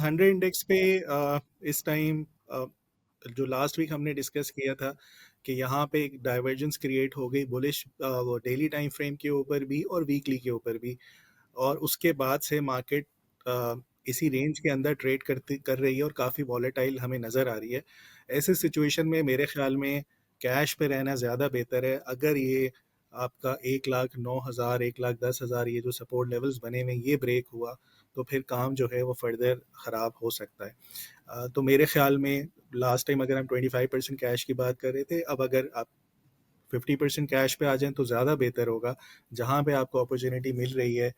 100 index पे इस time जो लास्ट वीक हमने डिस्कस किया था कि यहाँ पे एक डाइवर्जेंस क्रिएट हो गई बुलिश, वो डेली टाइम फ्रेम के ऊपर भी और वीकली के ऊपर भी, और उसके बाद से मार्केट इसी रेंज के अंदर ट्रेड करती कर रही है और काफ़ी वॉलेटाइल हमें नज़र आ रही है। ऐसे सिचुएशन में मेरे ख्याल में कैश पे रहना ज़्यादा बेहतर है। अगर ये आपका 1,09,000 1,10,000 ये जो सपोर्ट लेवल्स बने हुए ये ब्रेक हुआ तो फिर काम जो है वो फर्दर ख़राब हो सकता है। तो मेरे ख्याल में लास्ट टाइम अगर हम 25% कैश की बात कर रहे थे, अब अगर आप 50% कैश पे आ जाएं तो ज़्यादा बेहतर होगा। जहाँ पे आपको अपॉर्चुनिटी मिल रही है,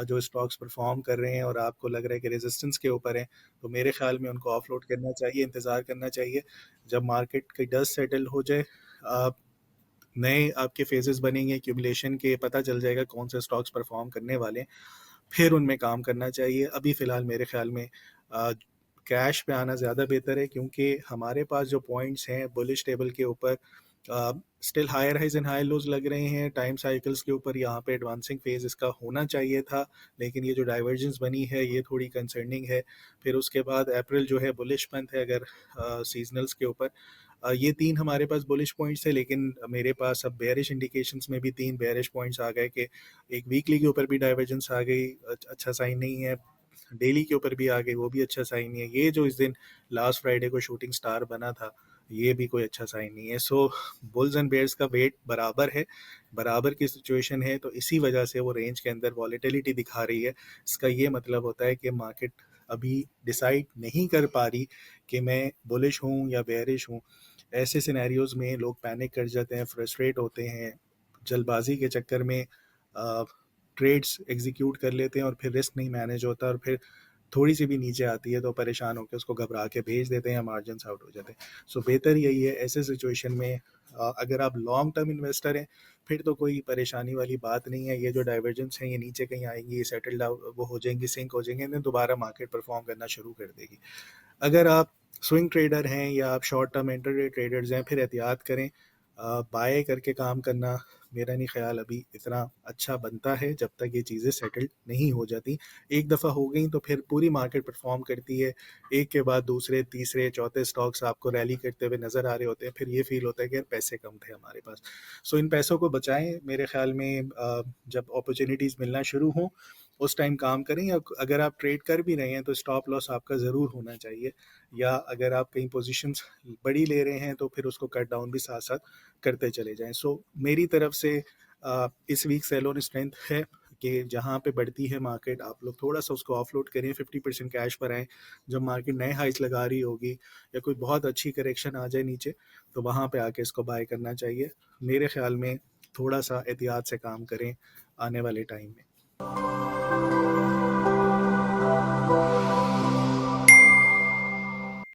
जो स्टॉक्स परफॉर्म कर रहे हैं और आपको लग रहा है कि रेजिस्टेंस के ऊपर है, तो मेरे ख्याल में उनको ऑफलोड करना चाहिए, इंतज़ार करना चाहिए। जब मार्केट की डस्ट सेटल हो जाए, आप नए आपके फेजेस बनेंगे एक्यूमुलेशन के, पता चल जाएगा कौन से स्टॉक्स परफॉर्म करने वाले हैं, फिर उनमें काम करना चाहिए। अभी फ़िलहाल मेरे ख्याल में कैश पे आना ज़्यादा बेहतर है, क्योंकि हमारे पास जो पॉइंट्स हैं बुलिश टेबल के ऊपर, still higher highs and high lows लग रहे हैं टाइम साइकिल्स के ऊपर। यहाँ पे एडवांसिंग फेज इसका होना चाहिए था, लेकिन ये जो डाइवर्जेंस बनी है ये थोड़ी कंसर्निंग है। फिर उसके बाद अप्रैल जो है बुलिश मंथ है अगर सीजनल्स के ऊपर। ये तीन हमारे पास बुलिश पॉइंट्स है, लेकिन मेरे पास अब बेयरिश इंडिकेशंस में भी तीन बेयरिश पॉइंट्स आ गए कि एक वीकली के ऊपर भी डाइवर्जेंस आ गई, अच्छा साइन नहीं है। डेली के ऊपर भी आ गई, वो भी अच्छा साइन नहीं है। ये जो इस दिन लास्ट फ्राइडे को शूटिंग स्टार बना था, ये भी कोई अच्छा साइन नहीं है। सो बुल्स एंड बेयर्स का वेट बराबर है, बराबर की सिचुएशन है, तो इसी वजह से वो रेंज के अंदर वॉलेटिलिटी दिखा रही है। इसका ये मतलब होता है कि मार्केट अभी डिसाइड नहीं कर पा रही कि मैं बुलिश हूँ या बेयरिश हूँ। ऐसे सिनेरियोज में लोग पैनिक कर जाते हैं, फ्रस्ट्रेट होते हैं, जल्दबाजी के चक्कर में ट्रेड्स एग्जीक्यूट कर लेते हैं और फिर रिस्क नहीं मैनेज होता, और फिर थोड़ी सी भी नीचे आती है तो परेशान होकर उसको घबरा के भेज देते हैं, मार्जिन आउट हो जाते हैं। सो बेहतर यही है ऐसे सिचुएशन में, अगर आप लॉन्ग टर्म इन्वेस्टर हैं फिर तो कोई परेशानी वाली बात नहीं है। ये जो डाइवर्जेंस हैं ये नीचे कहीं आएंगी, ये सेटल्ड वो हो जाएंगी, सिंक हो जाएंगे, then दोबारा मार्केट परफॉर्म करना शुरू कर देगी। अगर आप स्विंग ट्रेडर हैं या आप शॉर्ट टर्म इंटरडे ट्रेडर्स हैं, फिर एहतियात करें। बाय करके काम करना मेरा नहीं ख्याल अभी इतना अच्छा बनता है जब तक ये चीज़ें सेटल्ड नहीं हो जाती। एक दफ़ा हो गई तो फिर पूरी मार्केट परफॉर्म करती है, एक के बाद दूसरे तीसरे चौथे स्टॉक्स आपको रैली करते हुए नज़र आ रहे होते हैं, फिर ये फील होता है कि यार पैसे कम थे हमारे पास। सो इन पैसों को बचाएं मेरे ख्याल में। जब अपॉर्चुनिटीज़ मिलना शुरू हों उस टाइम काम करें, या अगर आप ट्रेड कर भी रहे हैं तो स्टॉप लॉस आपका ज़रूर होना चाहिए, या अगर आप कहीं पोजीशंस बड़ी ले रहे हैं तो फिर उसको कट डाउन भी साथ साथ करते चले जाएं। सो मेरी तरफ से इस वीक सेल ऑन स्ट्रेंथ है कि जहाँ पे बढ़ती है मार्केट आप लोग थोड़ा सा उसको ऑफलोड करें, 50% कैश पर आएँ। जब मार्केट नए हाइस लगा रही होगी या कोई बहुत अच्छी करेक्शन आ जाए नीचे, तो वहाँ पे आके इसको बाय करना चाहिए। मेरे ख्याल में थोड़ा सा एहतियात से काम करें आने वाले टाइम में।